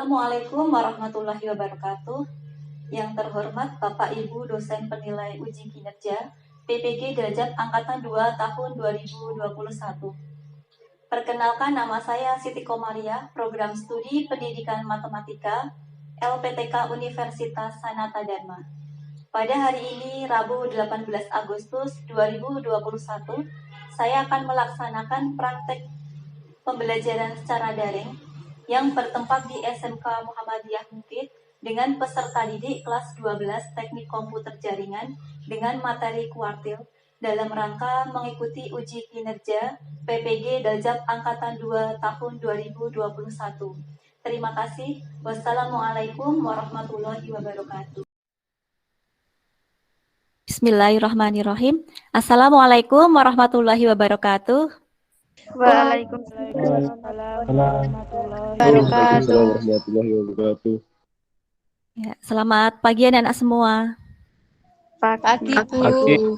Assalamualaikum warahmatullahi wabarakatuh. Yang terhormat Bapak Ibu dosen penilai uji kinerja PPG derajat angkatan 2 tahun 2021. Perkenalkan, nama saya Siti Komaria, program studi pendidikan matematika LPTK Universitas Sanata Dharma. Pada hari ini, Rabu 18 Agustus 2021, saya akan melaksanakan praktek pembelajaran secara daring yang bertempat di SMK Muhammadiyah Mukid dengan peserta didik kelas 12 Teknik Komputer Jaringan dengan materi kuartil dalam rangka mengikuti uji kinerja PPG Daljab Angkatan 2 tahun 2021. Terima kasih. Wassalamualaikum warahmatullahi wabarakatuh. Bismillahirrahmanirrahim. Assalamualaikum warahmatullahi wabarakatuh. Waalaikumsalam warahmatullahi wabarakatuh. Ya, selamat pagi anak-anak semua. Pagi, Bu.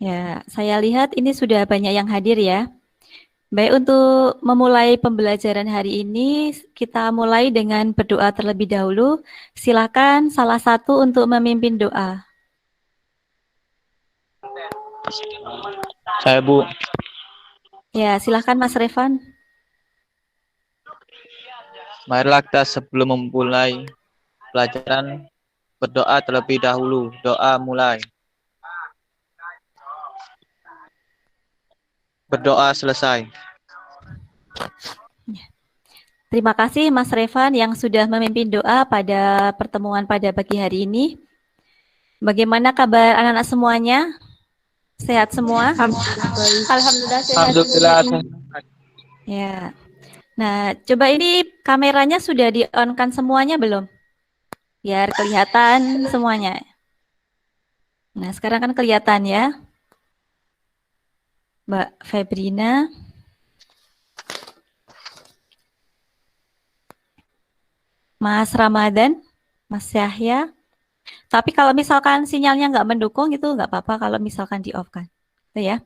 Ya, saya lihat ini sudah banyak yang hadir ya. Baik, untuk memulai pembelajaran hari ini, kita mulai dengan berdoa terlebih dahulu. Silakan salah satu untuk memimpin doa. Saya, Bu. Ya, silakan Mas Revan. Marilah kita sebelum memulai pelajaran berdoa terlebih dahulu. Doa mulai. Berdoa selesai. Terima kasih Mas Revan yang sudah memimpin doa pada pertemuan pada pagi hari ini. Bagaimana kabar anak-anak semuanya? Sehat semua? Alhamdulillah sehat. Alhamdulillah. Ya. Nah, coba ini kameranya sudah di-on-kan semuanya belum? Biar kelihatan semuanya. Nah, sekarang kan kelihatan ya. Mbak Febrina. Mas Ramadan, Mas Yahya. Tapi kalau misalkan sinyalnya nggak mendukung itu nggak apa-apa kalau misalkan di-off-kan. Itu ya.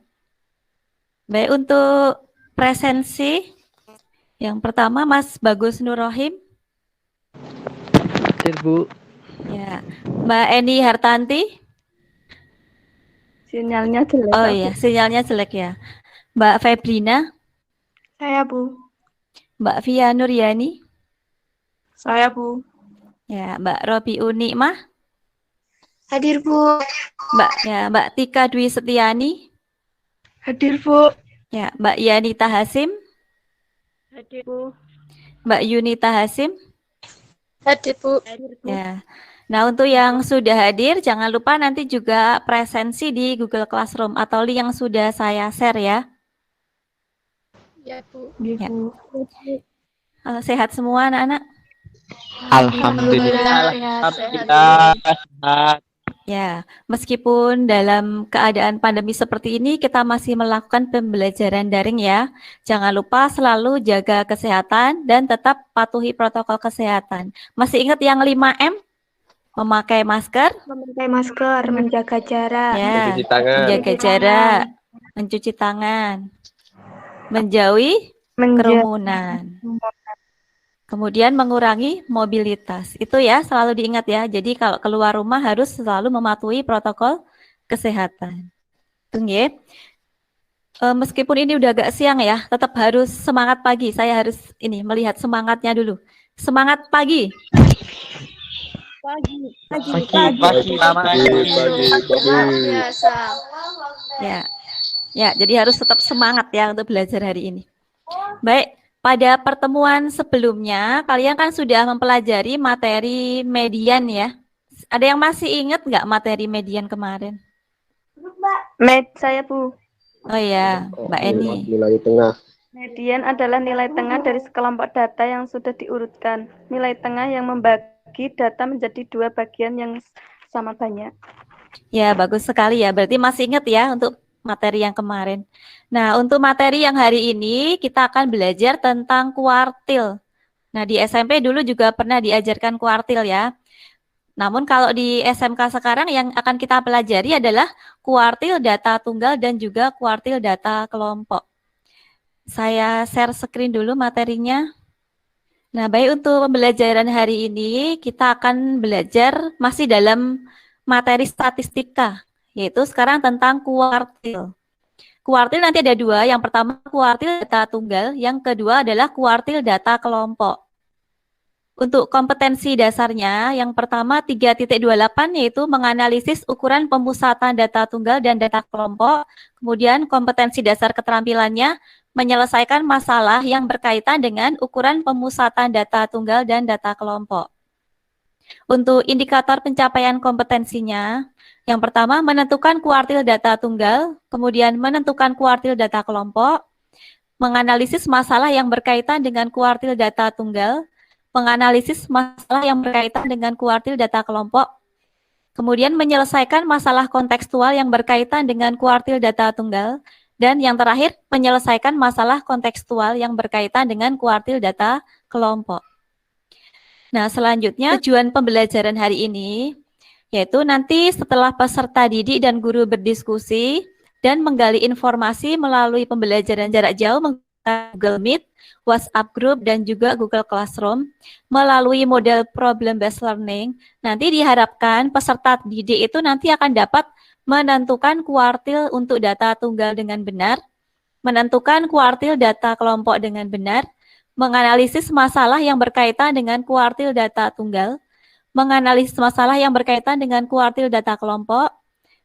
Baik, untuk presensi yang pertama Mas Bagus Nurrohim. Hadir, Bu. Ya. Mbak Eni Hartanti. Sinyalnya jelek. Oh iya, sinyalnya jelek ya. Mbak Febrina. Saya, Bu. Mbak Via Nuryani. Saya, Bu. Ya, Mbak Robi Unikmah. Hadir, Bu. Mbak Tika Dwi Setiani. Hadir, Bu. Ya, Mbak Yanita Hasim. Hadir, Bu. Mbak Yunita Hasim. Hadir, Bu. Ya. Nah, untuk yang sudah hadir, jangan lupa nanti juga presensi di Google Classroom atau link yang sudah saya share ya. Ya, Bu. Ya. Sehat semua anak-anak? Alhamdulillah. Sehat. Ya, meskipun dalam keadaan pandemi seperti ini, kita masih melakukan pembelajaran daring ya. Jangan lupa selalu jaga kesehatan dan tetap patuhi protokol kesehatan. Masih ingat yang 5M? Memakai masker, Menjaga jarak. ya, Mencuci tangan. menjaga jarak, mencuci tangan, menjauhi kerumunan. Kemudian mengurangi mobilitas. Itu ya selalu diingat ya. Jadi kalau keluar rumah harus selalu mematuhi protokol kesehatan. Tunggu ya. Meskipun ini udah agak siang ya, tetap harus semangat pagi. Saya harus ini melihat semangatnya dulu. Semangat pagi. Pagi. Biasa. Ya, jadi harus tetap semangat ya untuk belajar hari ini. Baik. Pada pertemuan sebelumnya, kalian kan sudah mempelajari materi median ya. Ada yang masih ingat nggak materi median kemarin? Saya, Bu. Oh ya, Mbak Eni. Nilai tengah. Median adalah nilai tengah dari sekelompok data yang sudah diurutkan. Nilai tengah yang membagi data menjadi dua bagian yang sama banyak. Ya, bagus sekali ya. Berarti masih ingat ya untuk materi yang kemarin. Nah, untuk materi yang hari ini kita akan belajar tentang kuartil. Nah, di SMP dulu juga pernah diajarkan kuartil ya. Namun kalau di SMK sekarang yang akan kita pelajari adalah kuartil data tunggal dan juga kuartil data kelompok. Saya share screen dulu materinya. Nah, baik, untuk pembelajaran hari ini kita akan belajar masih dalam materi statistika, yaitu sekarang tentang kuartil. Kuartil nanti ada dua, yang pertama kuartil data tunggal, yang kedua adalah kuartil data kelompok. Untuk kompetensi dasarnya, yang pertama 3.28 yaitu menganalisis ukuran pemusatan data tunggal dan data kelompok. Kemudian kompetensi dasar keterampilannya menyelesaikan masalah yang berkaitan dengan ukuran pemusatan data tunggal dan data kelompok. Untuk indikator pencapaian kompetensinya, yang pertama menentukan kuartil data tunggal, kemudian menentukan kuartil data kelompok, menganalisis masalah yang berkaitan dengan kuartil data tunggal, menganalisis masalah yang berkaitan dengan kuartil data kelompok, kemudian menyelesaikan masalah kontekstual yang berkaitan dengan kuartil data tunggal, dan yang terakhir menyelesaikan masalah kontekstual yang berkaitan dengan kuartil data kelompok. Nah, selanjutnya tujuan pembelajaran hari ini yaitu nanti setelah peserta didik dan guru berdiskusi dan menggali informasi melalui pembelajaran jarak jauh menggunakan Google Meet, WhatsApp Group, dan juga Google Classroom melalui model problem based learning, nanti diharapkan peserta didik itu nanti akan dapat menentukan kuartil untuk data tunggal dengan benar, menentukan kuartil data kelompok dengan benar, menganalisis masalah yang berkaitan dengan kuartil data tunggal, menganalisis masalah yang berkaitan dengan kuartil data kelompok,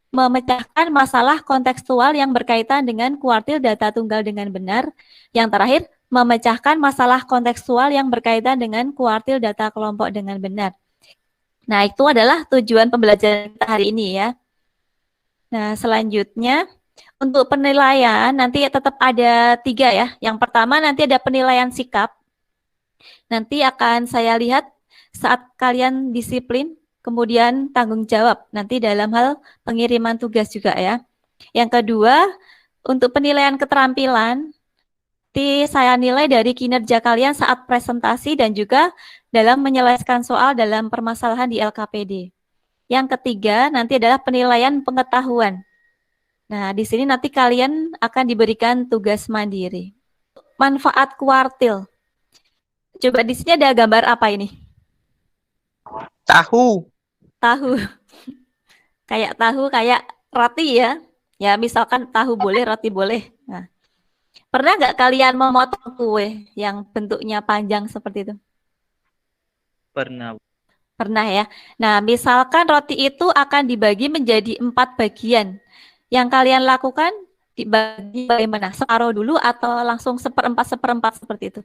memecahkan masalah kontekstual yang berkaitan dengan kuartil data tunggal dengan benar. Yang terakhir, memecahkan masalah kontekstual yang berkaitan dengan kuartil data kelompok dengan benar. Nah, itu adalah tujuan pembelajaran kita hari ini ya. Nah, selanjutnya untuk penilaian nanti tetap ada 3 ya. Yang pertama nanti ada penilaian sikap. Nanti akan saya lihat saat kalian disiplin, kemudian tanggung jawab nanti dalam hal pengiriman tugas juga ya. Yang kedua, untuk penilaian keterampilan, nanti saya nilai dari kinerja kalian saat presentasi dan juga dalam menyelesaikan soal dalam permasalahan di LKPD. Yang ketiga, nanti adalah penilaian pengetahuan. Nah, di sini nanti kalian akan diberikan tugas mandiri. Manfaat kuartil. Coba di sini ada gambar apa ini? Tahu. Tahu. Kayak tahu, kayak roti ya. Ya, misalkan tahu boleh, roti boleh. Nah, pernah nggak kalian memotong kue yang bentuknya panjang seperti itu? Pernah. Pernah ya. Nah, misalkan roti itu akan dibagi menjadi 4 bagian. Yang kalian lakukan dibagi bagaimana? Separuh dulu atau langsung seperempat seperti itu?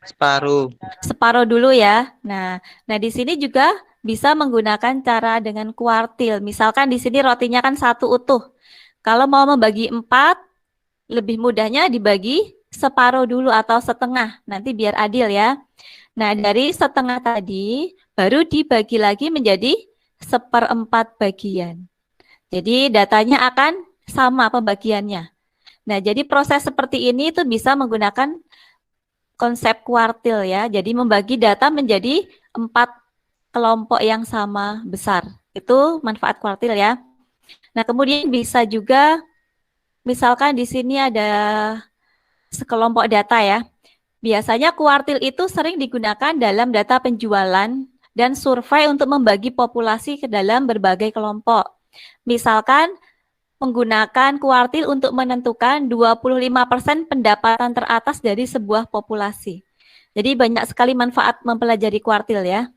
Separuh. Separuh dulu ya. Nah, di sini juga bisa menggunakan cara dengan kuartil. Misalkan di sini rotinya kan 1 utuh. Kalau mau membagi 4, lebih mudahnya dibagi separuh dulu atau setengah. Nanti biar adil ya. Nah, dari setengah tadi baru dibagi lagi menjadi 1/4 bagian. Jadi datanya akan sama pembagiannya. Nah, jadi proses seperti ini itu bisa menggunakan konsep kuartil ya. Jadi membagi data menjadi 4 kelompok yang sama besar. Itu manfaat kuartil ya. Nah, kemudian bisa juga misalkan di sini ada sekelompok data ya. Biasanya kuartil itu sering digunakan dalam data penjualan dan survei untuk membagi populasi ke dalam berbagai kelompok. Misalkan menggunakan kuartil untuk menentukan 25% pendapatan teratas dari sebuah populasi. Jadi banyak sekali manfaat mempelajari kuartil ya.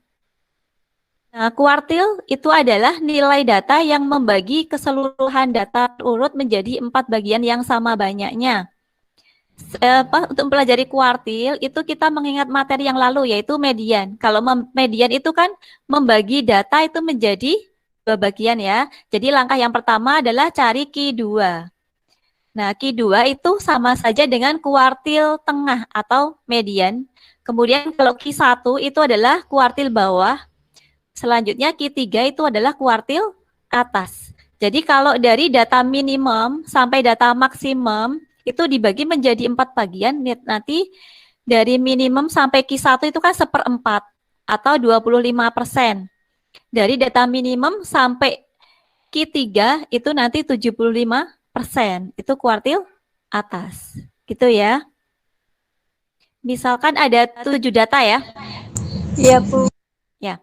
Nah, kuartil itu adalah nilai data yang membagi keseluruhan data urut menjadi 4 bagian yang sama banyaknya. Untuk mempelajari kuartil itu kita mengingat materi yang lalu yaitu median. Kalau median itu kan membagi data itu menjadi 2 bagian ya. Jadi langkah yang pertama adalah cari Q2. Nah, Q2 itu sama saja dengan kuartil tengah atau median. Kemudian kalau Q1 itu adalah kuartil bawah. Selanjutnya Q3 itu adalah kuartil atas. Jadi kalau dari data minimum sampai data maksimum itu dibagi menjadi 4 bagian. Nanti dari minimum sampai Q1 itu kan 1/4 atau 25%. Dari data minimum sampai Q3 itu nanti 75%. Itu kuartil atas. Gitu ya. misalkan ada 7 data ya. Iya, Bu. Ya.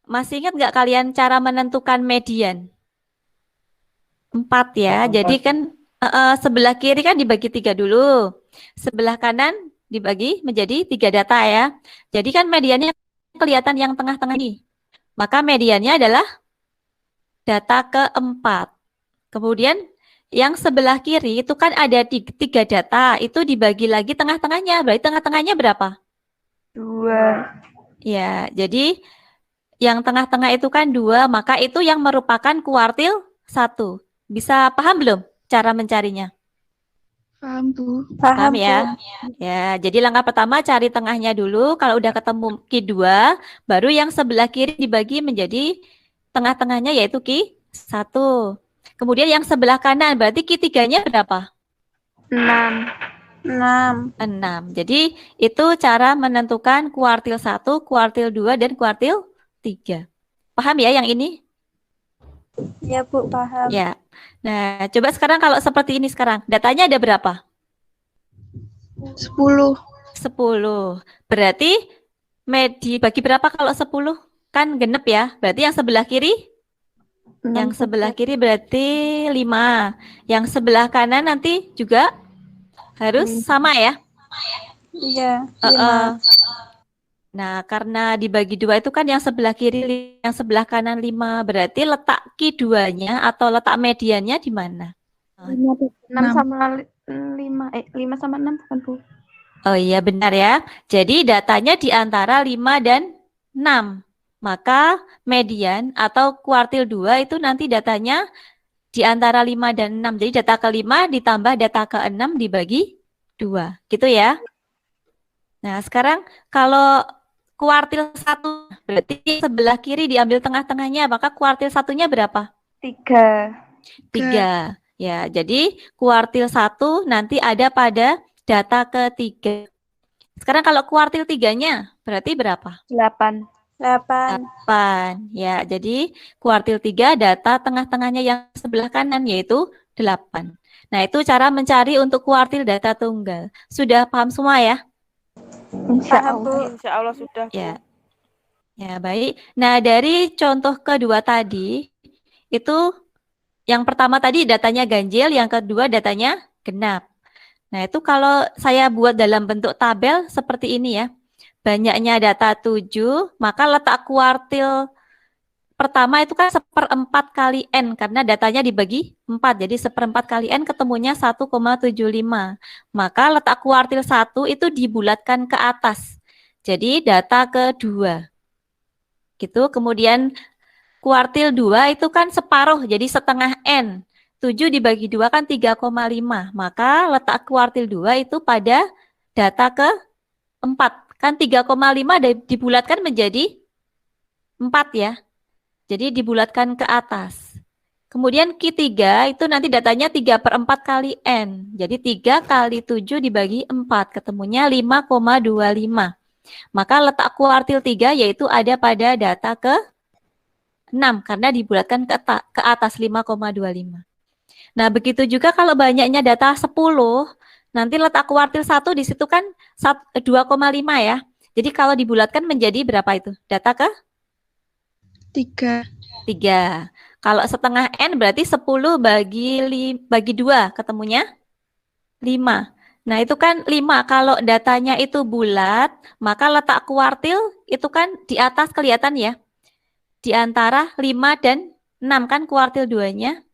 Masih ingat nggak kalian cara menentukan median? 4 ya. Jadi kan sebelah kiri kan dibagi 3 dulu. Sebelah kanan dibagi menjadi 3 data ya. Jadi kan mediannya kelihatan yang tengah-tengah ini. Maka mediannya adalah data keempat. Kemudian yang sebelah kiri itu kan ada 3 data. Itu dibagi lagi tengah-tengahnya. Berarti tengah-tengahnya berapa? 2. Ya, jadi yang tengah-tengah itu kan 2, maka itu yang merupakan kuartil 1. Bisa paham belum cara mencarinya? Paham, Bu. Paham ya? Ya, jadi langkah pertama cari tengahnya dulu. Kalau udah ketemu Q2, baru yang sebelah kiri dibagi menjadi tengah-tengahnya yaitu Q1. Kemudian yang sebelah kanan berarti Q3-nya berapa? 6. 6. Jadi itu cara menentukan kuartil 1, kuartil 2, dan kuartil 3. Paham ya yang ini? Iya, Bu, paham. Ya. Nah, coba sekarang kalau seperti ini sekarang. Datanya ada berapa? 10. 10. Berarti bagi berapa kalau 10? Kan genep ya. Berarti yang sebelah kiri? Yang sebelah kiri berarti 5. Yang sebelah kanan nanti juga harus sama ya? Iya, Nah, karena dibagi 2 itu kan yang sebelah kiri, yang sebelah kanan 5. Berarti letak Q2-nya atau letak mediannya di mana? 6 sama 5. 5 sama 6 bukan, Bu? Oh iya, benar ya. Jadi datanya di antara 5 dan 6. Maka median atau kuartil 2 itu nanti datanya di antara 5 dan 6. Jadi data ke-5 ditambah data ke-6 dibagi 2. Gitu ya. Nah, sekarang kalau kuartil 1 berarti sebelah kiri diambil tengah-tengahnya, maka kuartil 1-nya berapa? 3. 3. Ya, jadi kuartil 1 nanti ada pada data ke-3. Sekarang kalau kuartil 3-nya berarti berapa? 8. 8. Ya, jadi kuartil 3 data tengah-tengahnya yang sebelah kanan yaitu 8. Nah, itu cara mencari untuk kuartil data tunggal. Sudah paham semua ya? Insya Allah sudah, Bu. Ya. Ya, baik. Nah, dari contoh kedua tadi, itu yang pertama tadi datanya ganjil, yang kedua datanya genap. Nah, itu kalau saya buat dalam bentuk tabel seperti ini ya. Banyaknya data 7, maka letak kuartil pertama itu kan 1/4 kali N, karena datanya dibagi 4, jadi 1/4 kali N ketemunya 1,75. Maka letak kuartil 1 itu dibulatkan ke atas, jadi data kedua. Gitu, kemudian kuartil 2 itu kan separuh, jadi setengah N. 7 dibagi 2 kan 3,5. Maka letak kuartil 2 itu pada data ke-4. Kan 3,5 dibulatkan menjadi 4 ya. Jadi dibulatkan ke atas. Kemudian Q3 itu nanti datanya 3/4 kali N. Jadi 3 kali 7 dibagi 4. Ketemunya 5,25. Maka letak kuartil 3 yaitu ada pada data ke-6 karena dibulatkan ke atas 5,25. Nah, begitu juga kalau banyaknya data 10, nanti letak kuartil 1 di situ kan 2,5 ya. Jadi kalau dibulatkan menjadi berapa itu? Data ke? 3. 3. Kalau setengah N berarti 10 bagi 2 ketemunya 5. Nah, itu kan 5. Kalau datanya itu bulat, maka letak kuartil itu kan di atas kelihatan ya. Di antara 5 dan 6 kan kuartil 2-nya.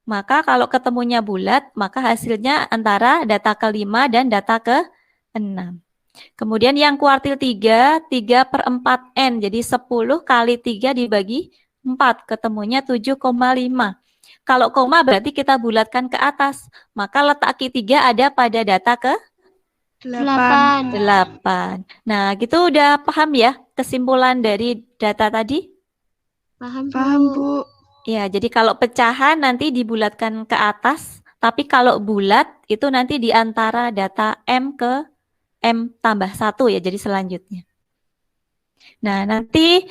Maka kalau ketemunya bulat, maka hasilnya antara data ke-5 dan data ke-6. Kemudian yang kuartil 3, 3/4 N. Jadi 10 kali 3 dibagi 4. Ketemunya 7,5. Kalau koma berarti kita bulatkan ke atas. Maka letak Q3 ada pada data ke-8. Nah, gitu udah paham ya kesimpulan dari data tadi? Paham, Bu. Ya, jadi kalau pecahan nanti dibulatkan ke atas. Tapi kalau bulat itu nanti di antara data M ke M tambah 1 ya, jadi selanjutnya. Nah, nanti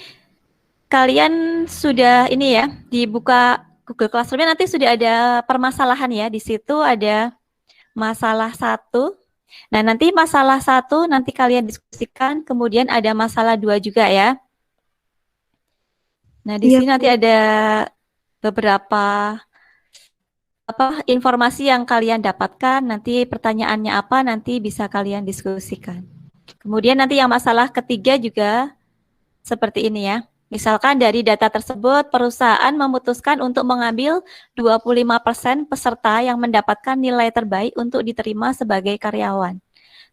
kalian sudah ini ya, dibuka Google Classroom nanti sudah ada permasalahan ya. Di situ ada masalah 1 Nah, nanti masalah 1 nanti kalian diskusikan, kemudian ada masalah 2 juga ya. Nah, di Iya, sini nanti ada beberapa informasi yang kalian dapatkan, nanti pertanyaannya apa nanti bisa kalian diskusikan. Kemudian nanti yang masalah ketiga juga seperti ini ya. Misalkan dari data tersebut perusahaan memutuskan untuk mengambil 25% peserta yang mendapatkan nilai terbaik untuk diterima sebagai karyawan.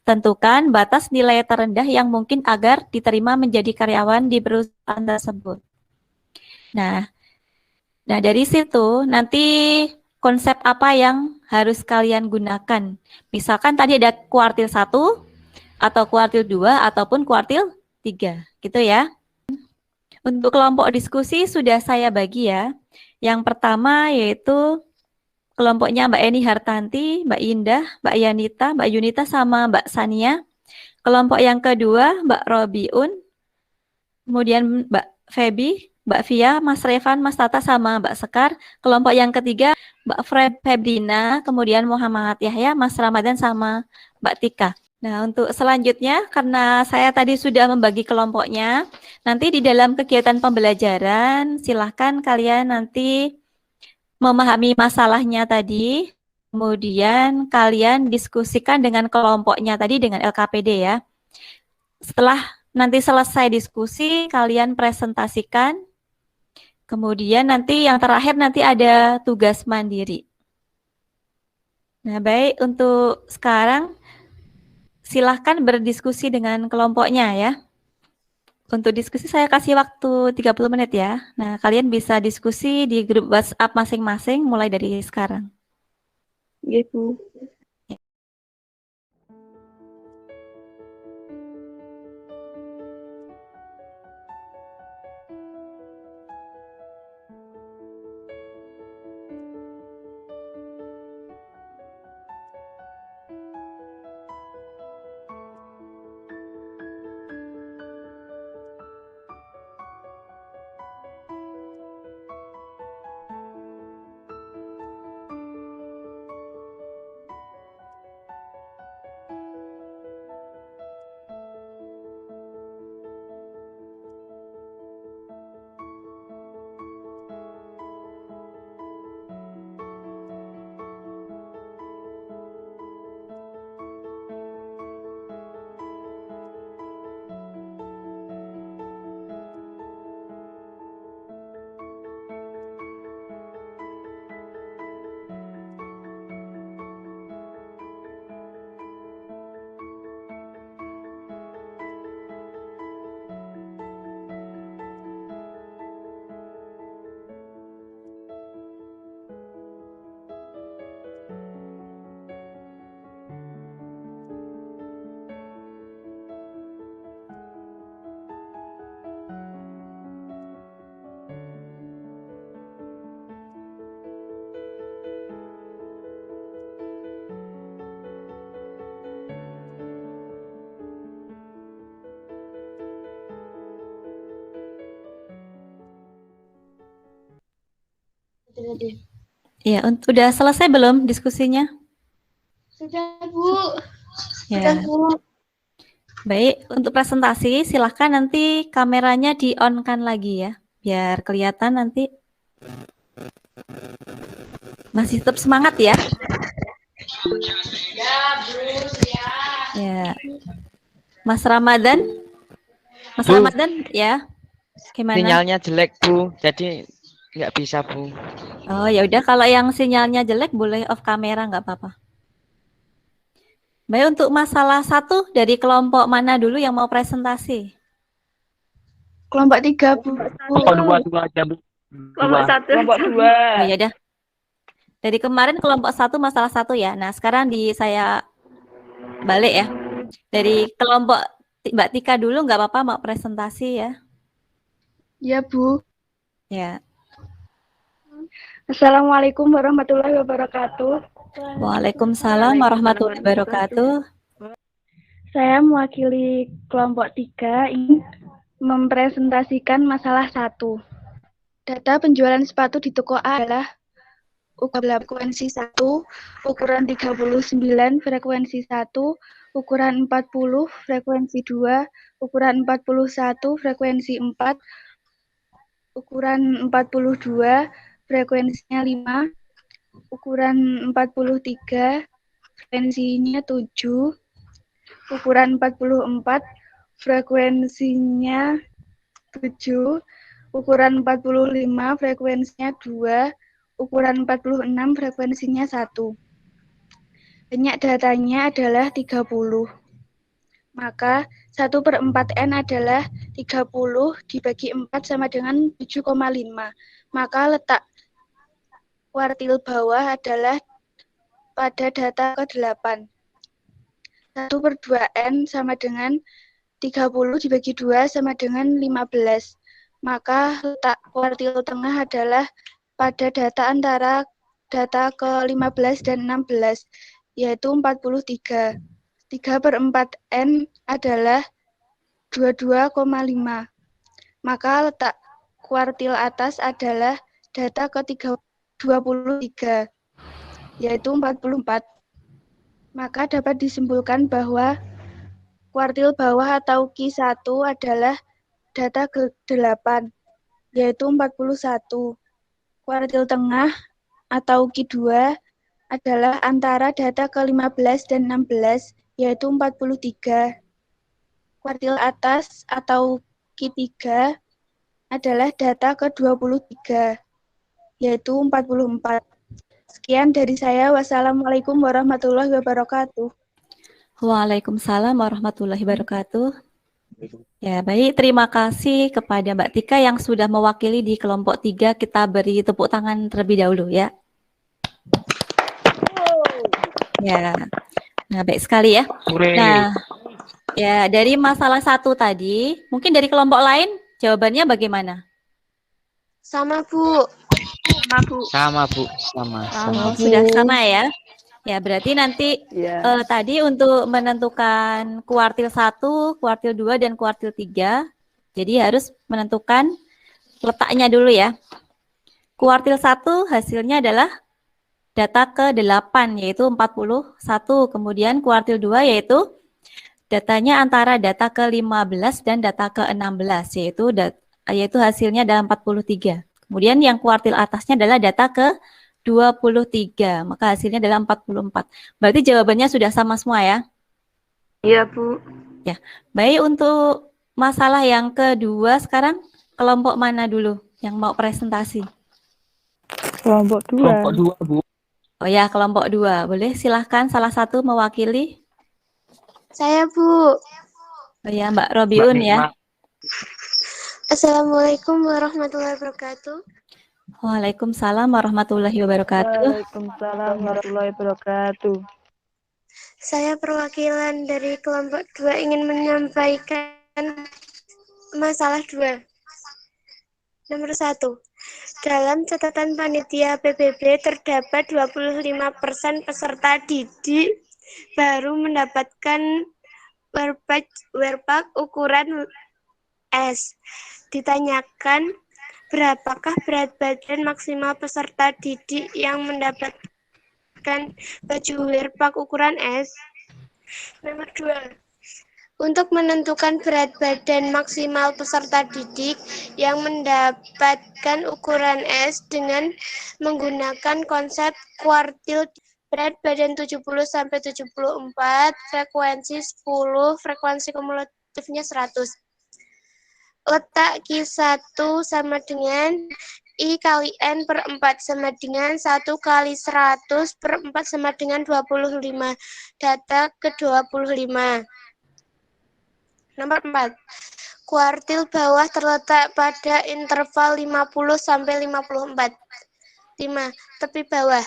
Tentukan batas nilai terendah yang mungkin agar diterima menjadi karyawan di perusahaan tersebut. Nah, dari situ nanti konsep apa yang harus kalian gunakan. Misalkan tadi ada kuartil 1 atau kuartil 2 ataupun kuartil 3, gitu ya. Untuk kelompok diskusi sudah saya bagi ya. Yang pertama yaitu kelompoknya Mbak Eni Hartanti, Mbak Indah, Mbak Yanita, Mbak Yunita sama Mbak Sania. Kelompok yang kedua Mbak Robiun, kemudian Mbak Febi, Mbak Via, Mas Revan, Mas Tata sama Mbak Sekar. Kelompok yang ketiga Mbak Febrina, kemudian Muhammad Yahya, Mas Ramadan sama Mbak Tika. Nah, untuk selanjutnya, karena saya tadi sudah membagi kelompoknya, nanti di dalam kegiatan pembelajaran, silahkan kalian nanti memahami masalahnya tadi, kemudian kalian diskusikan dengan kelompoknya tadi, dengan LKPD ya. Setelah nanti selesai diskusi, kalian presentasikan, kemudian nanti yang terakhir nanti ada tugas mandiri. Nah, baik, untuk sekarang, silahkan berdiskusi dengan kelompoknya ya. Untuk diskusi saya kasih waktu 30 menit ya. Nah, kalian bisa diskusi di grup WhatsApp masing-masing mulai dari sekarang. iya Bu. Ya, udah selesai belum diskusinya? Sudah Bu. Ya. Baik, untuk presentasi silahkan nanti kameranya di-on-kan lagi ya, biar kelihatan nanti. Masih tetap semangat ya? Ya Bu, ya. Ya. Mas Ramadan? Mas Bu. Ramadan ya? Gimana? Sinyalnya jelek Bu, jadi nggak bisa Bu. Oh ya udah, kalau yang sinyalnya jelek boleh off kamera, nggak apa-apa. Baik, untuk masalah 1 dari kelompok mana dulu yang mau presentasi? Kelompok 3 Bu. Dua aja Bu. Kelompok 1. Kelompok 2. Oh ya udah. Dari kemarin kelompok 1 masalah 1 ya. Nah, sekarang saya balik ya. Dari kelompok Mbak Tika dulu nggak apa-apa mau presentasi ya. Ya Bu. Ya. Assalamualaikum warahmatullahi wabarakatuh. Waalaikumsalam warahmatullahi wabarakatuh. Saya mewakili kelompok 3 ingin mempresentasikan masalah 1. Data penjualan sepatu di toko A adalah frekuensi 1, ukuran 39, frekuensi 1, ukuran 40, frekuensi 2, ukuran 41, frekuensi 4, ukuran 42, frekuensinya 5, ukuran 43, frekuensinya 7, ukuran 44, frekuensinya 7, ukuran 45, frekuensinya 2, ukuran 46, frekuensinya 1. Banyak datanya adalah 30. Maka 1/4N adalah 30 dibagi 4 sama dengan 7,5. Maka letak kuartil bawah adalah pada data ke-8. 1/2N sama dengan 30 dibagi 2 sama dengan 15. Maka letak kuartil tengah adalah pada data antara data ke-15 dan 16, yaitu 43. 3/4N adalah 22,5. Maka letak kuartil atas adalah data ke-23, yaitu 44. Maka dapat disimpulkan bahwa kuartil bawah atau Q1 adalah data ke-8, yaitu 41. Kuartil tengah atau Q2 adalah antara data ke-15 dan 16, yaitu 43. Kuartil atas atau Q3 adalah data ke-23, yaitu 44. Sekian dari saya. Wassalamualaikum warahmatullahi wabarakatuh. Waalaikumsalam warahmatullahi wabarakatuh. Ya, baik. Terima kasih kepada Mbak Tika yang sudah mewakili di kelompok 3. Kita beri tepuk tangan terlebih dahulu ya. Ya, nah baik sekali ya. Nah, ya dari masalah 1 tadi, mungkin dari kelompok lain jawabannya bagaimana? Sama, Bu. Sama, Bu. Sama. Oh, sudah sama ya. Ya, berarti nanti tadi untuk menentukan kuartil 1, kuartil 2, dan kuartil 3, jadi harus menentukan letaknya dulu ya. Kuartil 1 hasilnya adalah data ke-8, yaitu 41. Kemudian kuartil 2 yaitu datanya antara data ke-15 dan data ke-16, yaitu hasilnya adalah 43. Kemudian yang kuartil atasnya adalah data ke-23, maka hasilnya adalah 44. Berarti jawabannya sudah sama semua ya? Iya, Bu. Ya, baik. Untuk masalah yang kedua sekarang, kelompok mana dulu yang mau presentasi? Kelompok 2. Kelompok 2, Bu. Oh ya, kelompok 2. Boleh silahkan salah satu mewakili. Saya, Bu. Oh ya, Mbak Robiun ya. Assalamualaikum warahmatullahi wabarakatuh. Waalaikumsalam warahmatullahi wabarakatuh. Waalaikumsalam warahmatullahi wabarakatuh. Saya perwakilan dari kelompok 2 ingin menyampaikan masalah 2. Nomor 1. Dalam catatan panitia PBB terdapat 25% peserta didik baru mendapatkan werpak ukuran S. Ditanyakan berapakah berat badan maksimal peserta didik yang mendapatkan baju werpak ukuran S? Nomor 2. Untuk menentukan berat badan maksimal peserta didik yang mendapatkan ukuran S dengan menggunakan konsep kuartil, berat badan 70-74, frekuensi 10, frekuensi kumulatifnya 100. Letak Q1 sama dengan I kali N per 4 sama dengan 1 kali 100 per 4 sama dengan 25. Data ke-25. Nomor 4. Kuartil bawah terletak pada interval 50 sampai 54. 5. Tepi bawah.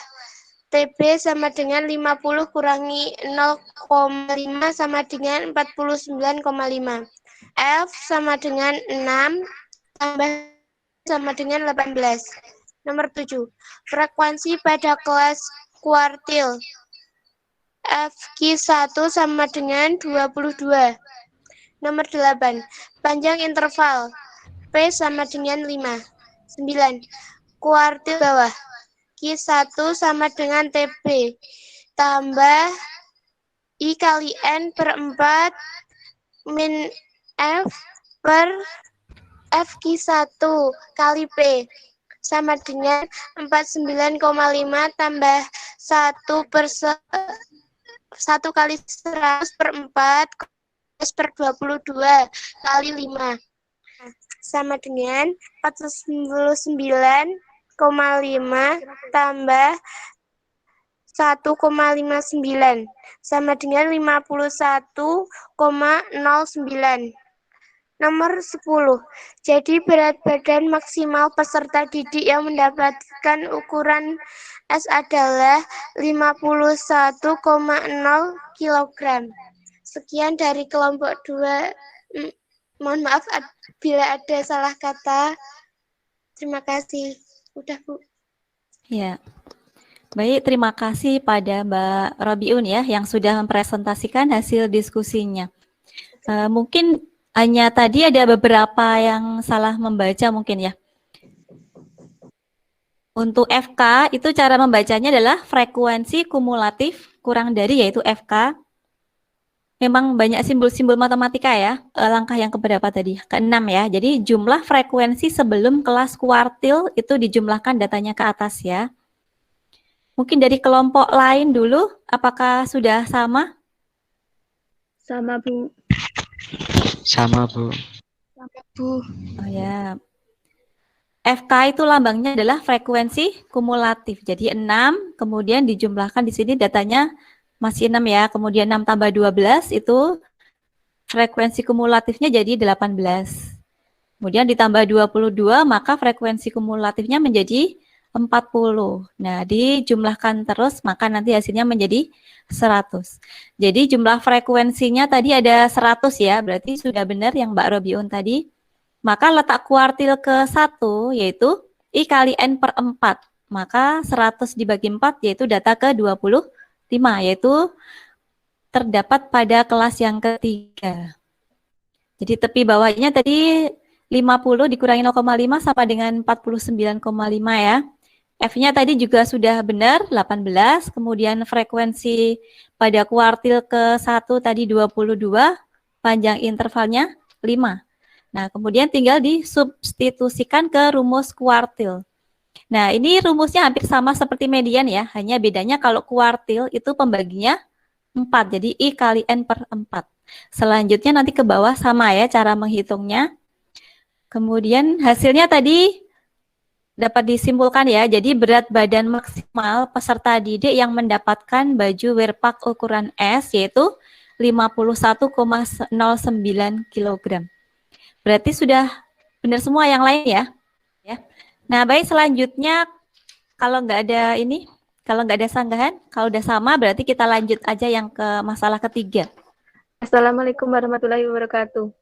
TB sama dengan 50 kurangi 0,5 sama dengan 49,5. F sama dengan 6 tambah sama dengan 18. Nomor 7. Frekuensi pada kelas kuartil. FQ1 sama dengan 22. Nomor 8. Panjang interval. P sama dengan 5. 9. Kuartil bawah. Q1 sama dengan TB. Tambah I kali N per 4 min F per F Q1 kali P. Sama dengan 49,5 tambah 1 kali 100 per 4 per 22 kali 5. Sama dengan 49,5 tambah 1,59 sama dengan 51,09. Nomor 10. Jadi berat badan maksimal peserta didik yang mendapatkan ukuran S adalah 51,0 kg. Sekian dari kelompok 2. Mohon maaf bila ada salah kata. Terima kasih. Udah, Bu. Ya. Baik, terima kasih pada Mbak Robiun ya yang sudah mempresentasikan hasil diskusinya. Mungkin hanya tadi ada beberapa yang salah membaca mungkin ya. Untuk FK itu cara membacanya adalah frekuensi kumulatif kurang dari, yaitu FK. Memang banyak simbol-simbol matematika ya. Langkah yang keberapa tadi? Ke-6 ya. Jadi jumlah frekuensi sebelum kelas kuartil itu dijumlahkan datanya ke atas ya. Mungkin dari kelompok lain dulu, apakah sudah sama? Sama, Bu. Sama, Bu. Bu. Oh ya. FK itu lambangnya adalah frekuensi kumulatif. Jadi 6, kemudian dijumlahkan di sini datanya masih 6 ya. Kemudian 6 tambah 12 itu frekuensi kumulatifnya jadi 18. Kemudian ditambah 22, maka frekuensi kumulatifnya menjadi 40. Nah, dijumlahkan terus, maka nanti hasilnya menjadi 100. Jadi jumlah frekuensinya tadi ada 100 ya, berarti sudah benar yang Mbak Robiun tadi. Maka letak kuartil ke-1 yaitu I kali N per 4. Maka 100 dibagi 4 yaitu data ke-25, yaitu terdapat pada kelas yang ketiga. Jadi tepi bawahnya tadi 50 dikurangi 0,5 sama dengan 49,5 ya. F-nya tadi juga sudah benar, 18. Kemudian frekuensi pada kuartil ke-1 tadi 22, panjang intervalnya 5. Nah, kemudian tinggal disubstitusikan ke rumus kuartil. Nah, ini rumusnya hampir sama seperti median ya, hanya bedanya kalau kuartil itu pembaginya 4, jadi I kali N per 4. Selanjutnya nanti ke bawah sama ya cara menghitungnya. Kemudian hasilnya tadi dapat disimpulkan ya, jadi berat badan maksimal peserta didik yang mendapatkan baju werpak ukuran S yaitu 51,09 kg. Berarti sudah benar semua yang lain ya. Nah, baik, selanjutnya kalau nggak ada sanggahan, kalau udah sama berarti kita lanjut aja yang ke masalah ketiga. Assalamualaikum warahmatullahi wabarakatuh.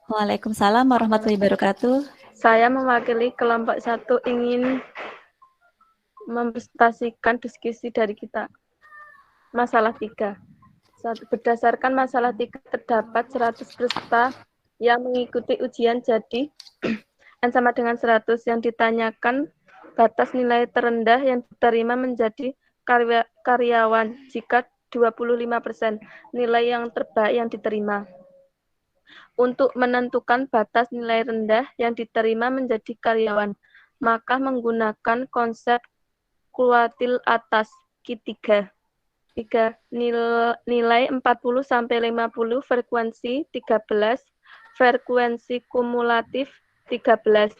Waalaikumsalam warahmatullahi wabarakatuh. Saya mewakili kelompok 1 ingin mempresentasikan diskusi dari kita. Masalah 3. Berdasarkan masalah 3 terdapat 100 peserta yang mengikuti ujian, jadi N sama dengan 100. Yang ditanyakan batas nilai terendah yang diterima menjadi karyawan jika 25% nilai yang terbaik yang diterima. Untuk menentukan batas nilai rendah yang diterima menjadi karyawan, maka menggunakan konsep kuartil atas Q3. Nilai 40 sampai 50, frekuensi 13, frekuensi kumulatif 13.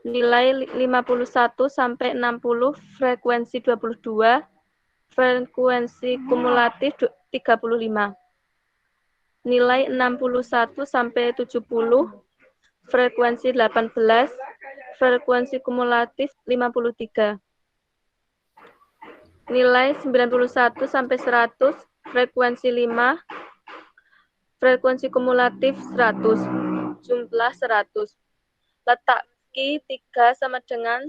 Nilai 51 sampai 60, frekuensi 22, frekuensi kumulatif 35. Nilai 61 sampai 70, frekuensi 18, frekuensi kumulatif 53. Nilai 91 sampai 100, frekuensi 5, frekuensi kumulatif 100, jumlah 100. Letak Q3 sama dengan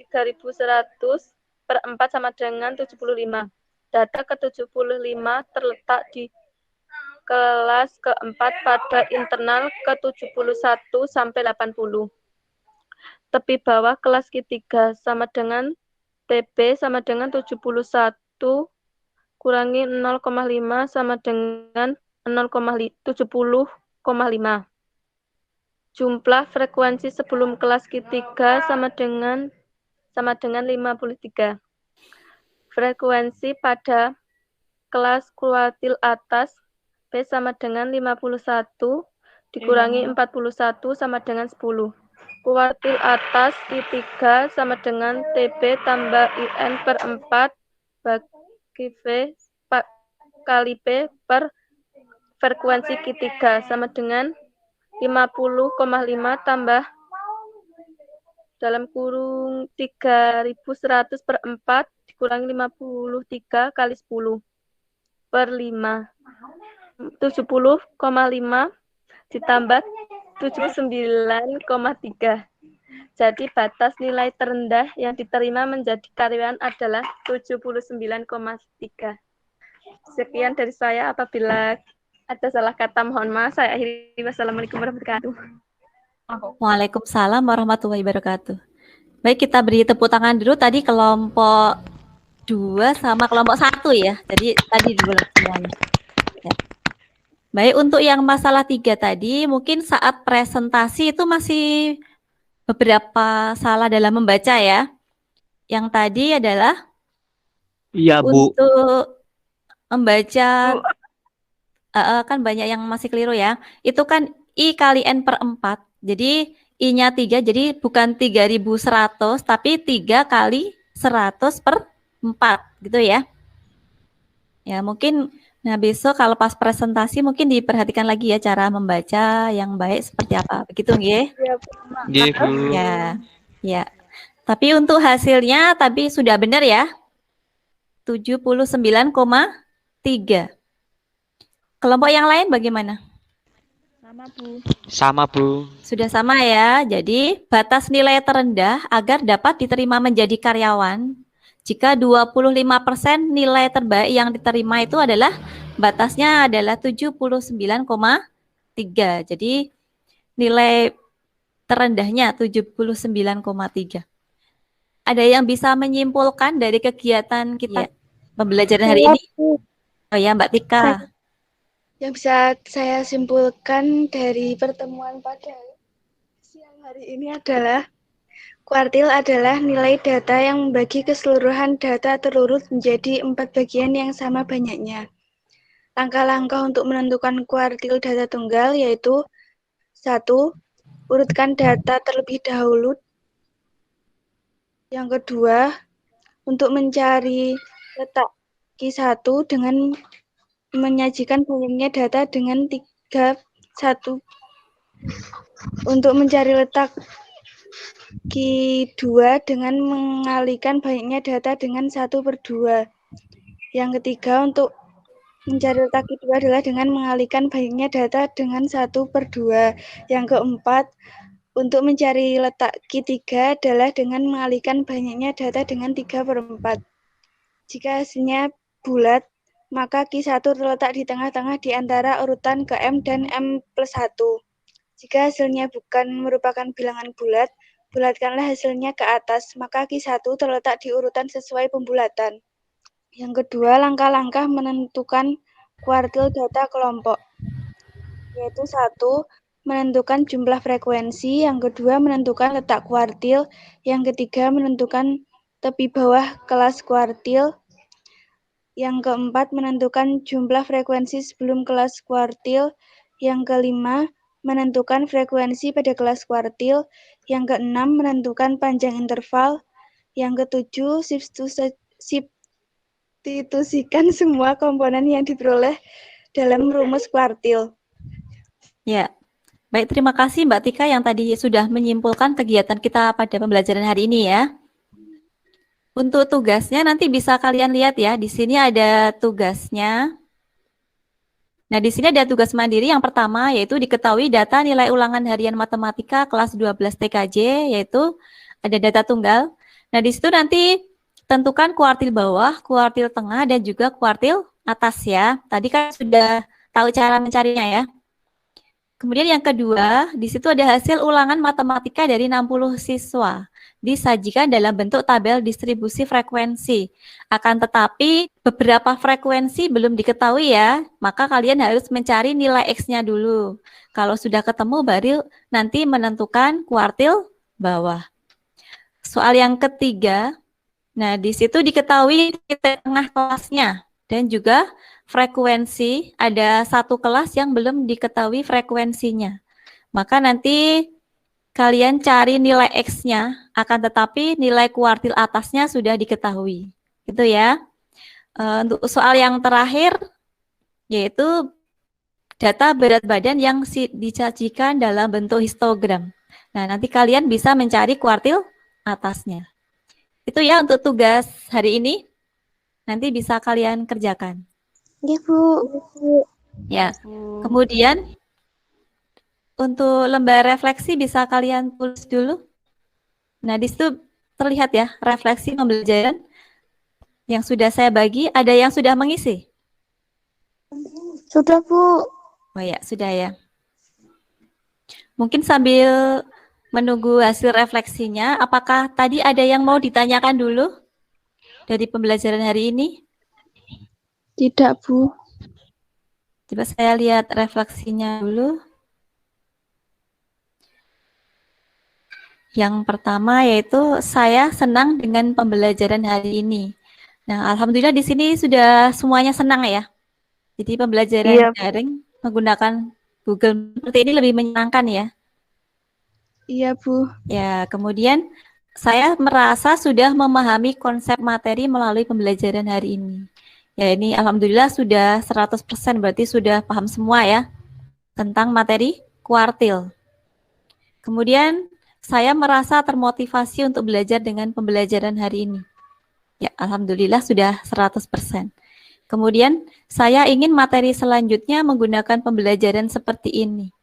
3100 per 4 sama dengan 75. Data ke-75 terletak di kelas keempat pada internal ke-71 sampai 80. Tepi bawah kelas Q3 sama dengan TB sama dengan 71 kurangi 0,5 sama dengan 70,5. Jumlah frekuensi sebelum kelas Q3 sama dengan 53. Frekuensi pada kelas kuartil atas P sama dengan 51 dikurangi 41 sama dengan 10. Kuartil atas I3 sama dengan TB tambah IN per 4 bagi V kali P per frekuensi Q3 sama dengan 50,5 tambah dalam kurung 3100 per 4 dikurangi 53 kali 10 per 5. 70,5 ditambah 79,3. Jadi batas nilai terendah yang diterima menjadi karyawan adalah 79,3. Sekian dari saya. Apabila ada salah kata mohon maaf. Saya akhiri. Wassalamualaikum warahmatullahi wabarakatuh. Waalaikumsalam warahmatullahi wabarakatuh. Baik, kita beri tepuk tangan dulu tadi kelompok 2 sama kelompok 1 ya. Jadi tadi dulu semuanya. Ya. Baik, untuk yang masalah 3 tadi, mungkin saat presentasi itu masih beberapa salah dalam membaca ya. Yang tadi adalah Iya, Bu. untuk membaca, kan banyak yang masih keliru ya. Itu kan I kali N per 4. Jadi I-nya 3, jadi bukan 3100, tapi 3 kali 100 per 4, gitu ya. Ya, mungkin besok kalau pas presentasi mungkin diperhatikan lagi ya cara membaca yang baik seperti apa. Begitu nggih? Nggih, Bu. Ya. Ya. Tapi untuk hasilnya tapi sudah benar ya. 79,3. Kelompok yang lain bagaimana? Sama, Bu. Sudah sama ya. Jadi batas nilai terendah agar dapat diterima menjadi karyawan. Jika 25% nilai terbaik yang diterima itu adalah batasnya adalah 79,3. Jadi nilai terendahnya 79,3. Ada yang bisa menyimpulkan dari kegiatan kita pembelajaran hari ini? Oh ya, Mbak Tika. Yang bisa saya simpulkan dari pertemuan pada siang hari ini adalah kuartil adalah nilai data yang membagi keseluruhan data terurut menjadi 4 bagian yang sama banyaknya. Langkah-langkah untuk menentukan kuartil data tunggal yaitu 1. Urutkan data terlebih dahulu. Yang kedua, untuk mencari letak Q1 dengan menyajikan banyaknya data dengan 3,1. Untuk mencari letak Q2 dengan mengalihkan banyaknya data dengan 1/2. Yang ketiga, untuk mencari letak Q2 adalah dengan mengalihkan banyaknya data dengan 1/2. Yang keempat, untuk mencari letak Q3 adalah dengan mengalihkan banyaknya data dengan 3/4. Jika hasilnya bulat, maka Q1 terletak di tengah-tengah di antara urutan ke M dan M+1. Jika hasilnya bukan merupakan bilangan bulat, bulatkanlah hasilnya ke atas, maka Q1 terletak di urutan sesuai pembulatan. Yang kedua, langkah-langkah menentukan kuartil data kelompok, yaitu 1. Menentukan jumlah frekuensi, yang kedua menentukan letak kuartil, yang ketiga menentukan tepi bawah kelas kuartil, yang keempat menentukan jumlah frekuensi sebelum kelas kuartil, yang kelima menentukan frekuensi pada kelas kuartil, yang keenam menentukan panjang interval, yang ketujuh substitusikan semua komponen yang diperoleh dalam rumus kuartil. Ya. Baik, terima kasih Mbak Tika yang tadi sudah menyimpulkan kegiatan kita pada pembelajaran hari ini ya. Untuk tugasnya nanti bisa kalian lihat ya, di sini ada tugasnya. Nah, di sini ada tugas mandiri yang pertama yaitu diketahui data nilai ulangan harian matematika kelas 12 TKJ, yaitu ada data tunggal. Nah, di situ nanti tentukan kuartil bawah, kuartil tengah, dan juga kuartil atas ya. Tadi kan sudah tahu cara mencarinya ya. Kemudian yang kedua, di situ ada hasil ulangan matematika dari 60 siswa. disajikan dalam bentuk tabel distribusi frekuensi. Akan tetapi beberapa frekuensi belum diketahui ya, maka kalian harus mencari nilai X-nya dulu. Kalau sudah ketemu baru nanti menentukan kuartil bawah. Soal yang ketiga, nah di situ diketahui titik tengah kelasnya dan juga frekuensi, ada satu kelas yang belum diketahui frekuensinya. Maka nanti kalian cari nilai X-nya, akan tetapi nilai kuartil atasnya sudah diketahui. Gitu ya. Untuk soal yang terakhir, yaitu data berat badan yang disajikan dalam bentuk histogram. Nah, nanti kalian bisa mencari kuartil atasnya. Itu ya untuk tugas hari ini. Nanti bisa kalian kerjakan. Iya, Bu. Ya. Kemudian untuk lembar refleksi bisa kalian tulis dulu. Nah, di situ terlihat ya refleksi pembelajaran yang sudah saya bagi. Ada yang sudah mengisi? Sudah, Bu. Oh ya, sudah ya. Mungkin sambil menunggu hasil refleksinya, apakah tadi ada yang mau ditanyakan dulu dari pembelajaran hari ini? Tidak, Bu. Coba saya lihat refleksinya dulu. Yang pertama yaitu saya senang dengan pembelajaran hari ini. Nah, alhamdulillah di sini sudah semuanya senang ya. Jadi pembelajaran daring menggunakan Google seperti ini lebih menyenangkan ya. Iya, Bu. Ya, kemudian saya merasa sudah memahami konsep materi melalui pembelajaran hari ini. Ya, ini alhamdulillah sudah 100%, berarti sudah paham semua ya tentang materi kuartil. Kemudian saya merasa termotivasi untuk belajar dengan pembelajaran hari ini. Ya, alhamdulillah sudah 100%. Kemudian saya ingin materi selanjutnya menggunakan pembelajaran seperti ini.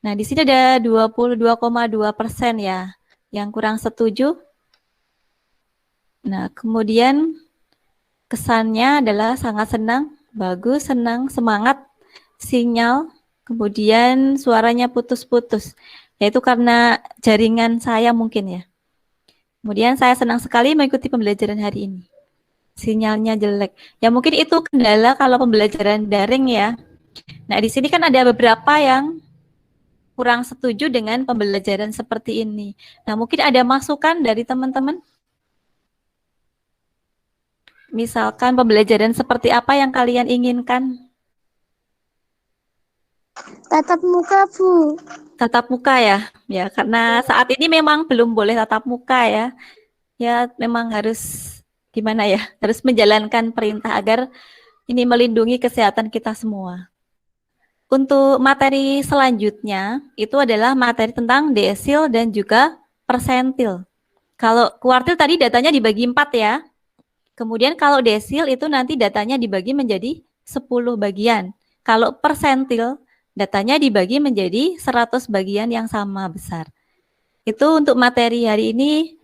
Nah, di sini ada 22,2% ya yang kurang setuju. Nah, kemudian kesannya adalah sangat senang, bagus, senang, semangat, sinyal, kemudian suaranya putus-putus. Yaitu karena jaringan saya mungkin ya. Kemudian saya senang sekali mengikuti pembelajaran hari ini. Sinyalnya jelek. Ya mungkin itu kendala kalau pembelajaran daring ya. Nah di sini kan ada beberapa yang kurang setuju dengan pembelajaran seperti ini. Nah mungkin ada masukan dari teman-teman? Misalkan pembelajaran seperti apa yang kalian inginkan? Tatap muka, Bu. Tatap muka ya, ya karena saat ini memang belum boleh tatap muka ya. Ya memang harus gimana ya, harus menjalankan perintah agar ini melindungi kesehatan kita semua. Untuk materi selanjutnya itu adalah materi tentang desil dan juga persentil. Kalau kuartil tadi datanya dibagi 4 ya. Kemudian kalau desil itu nanti datanya dibagi menjadi 10 bagian. Kalau persentil datanya dibagi menjadi 100 bagian yang sama besar. Itu untuk materi hari ini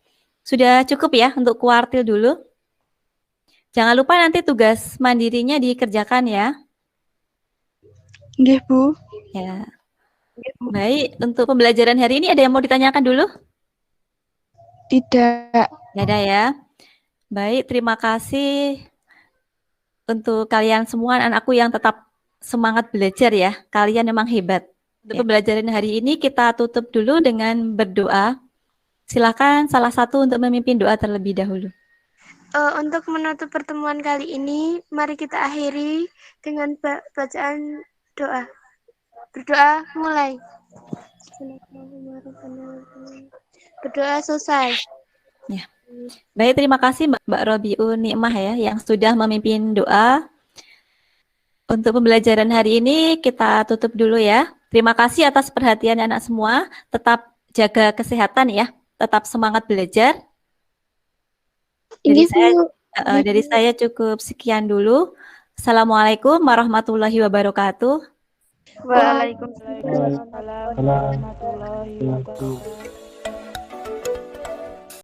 sudah cukup ya untuk kuartil dulu. Jangan lupa nanti tugas mandirinya dikerjakan ya. Nggih, Bu. Ya. Baik, untuk pembelajaran hari ini ada yang mau ditanyakan dulu? Tidak. Tidak ada ya. Baik, terima kasih untuk kalian semua anakku yang tetap semangat belajar ya. Kalian memang hebat. Untuk pembelajaran hari ini kita tutup dulu dengan berdoa. Silakan salah satu untuk memimpin doa terlebih dahulu. Untuk menutup pertemuan kali ini, mari kita akhiri dengan bacaan doa. Berdoa mulai. Berdoa selesai. Ya. Baik, terima kasih Mbak Robiun Nikmah ya yang sudah memimpin doa. Untuk pembelajaran hari ini kita tutup dulu ya. Terima kasih atas perhatian anak semua. Tetap jaga kesehatan ya. Tetap semangat belajar. Dari saya cukup sekian dulu. Assalamualaikum warahmatullahi wabarakatuh. Waalaikumsalam warahmatullahi wabarakatuh.